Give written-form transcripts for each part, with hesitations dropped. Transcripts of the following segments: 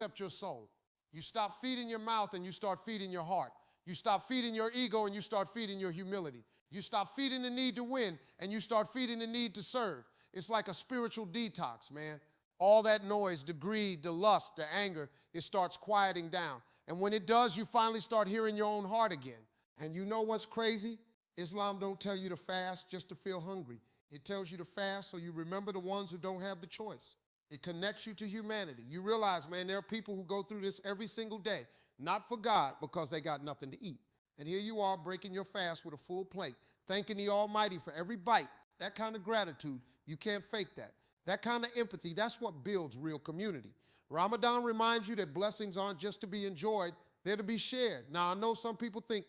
accept your soul. You stop feeding your mouth and you start feeding your heart. You stop feeding your ego and you start feeding your humility. You stop feeding the need to win and you start feeding the need to serve. It's like a spiritual detox, man. All that noise, the greed, the lust, the anger, it starts quieting down. And when it does, you finally start hearing your own heart again. And you know what's crazy? Islam don't tell you to fast just to feel hungry. It tells you to fast so you remember the ones who don't have the choice. It connects you to humanity. You realize, man, there are people who go through this every single day, not for God, because they got nothing to eat. And here you are breaking your fast with a full plate, thanking the Almighty for every bite. That kind of gratitude, you can't fake that. That kind of empathy, that's what builds real community. Ramadan reminds you that blessings aren't just to be enjoyed, they're to be shared. Now, I know some people think,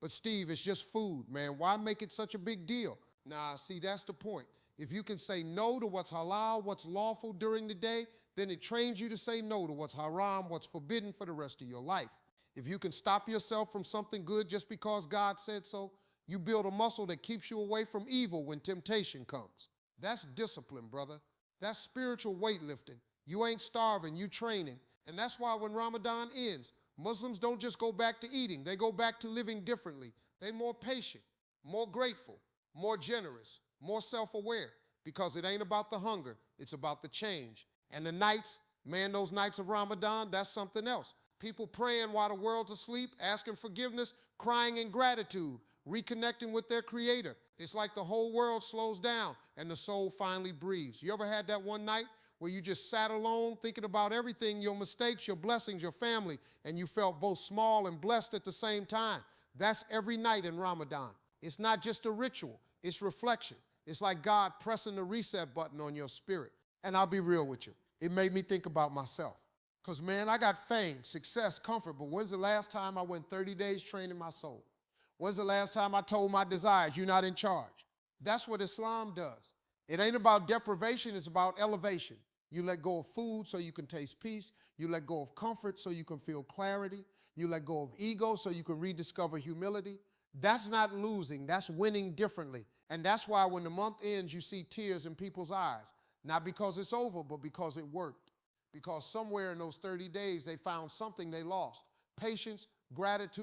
but Steve, it's just food, man. Why make it such a big deal? Nah, see, that's the point. If you can say no to what's halal, what's lawful during the day, then it trains you to say no to what's haram, what's forbidden for the rest of your life. If you can stop yourself from something good just because God said so, you build a muscle that keeps you away from evil when temptation comes. That's discipline, brother. That's spiritual weightlifting. You ain't starving, you training. And that's why when Ramadan ends, Muslims don't just go back to eating, they go back to living differently. They're more patient, more grateful, more generous, more self-aware, because it ain't about the hunger, it's about the change. And the nights, man, those nights of Ramadan, that's something else. People praying while the world's asleep, asking forgiveness, crying in gratitude, reconnecting with their creator. It's like the whole world slows down and the soul finally breathes. You ever had that one night where you just sat alone thinking about everything, your mistakes, your blessings, your family, and you felt both small and blessed at the same time? That's every night in Ramadan. It's not just a ritual, it's reflection. It's like God pressing the reset button on your spirit. And I'll be real with you, it made me think about myself. Because, man, I got fame, success, comfort, but when's the last time I went 30 days training my soul? When's the last time I told my desires, you're not in charge? That's what Islam does. It ain't about deprivation, it's about elevation. You let go of food so you can taste peace. You let go of comfort so you can feel clarity. You let go of ego so you can rediscover humility. That's not losing, that's winning differently. And that's why when the month ends, you see tears in people's eyes. Not because it's over, but because it worked. Because somewhere in those 30 days, they found something they lost. Patience, gratitude.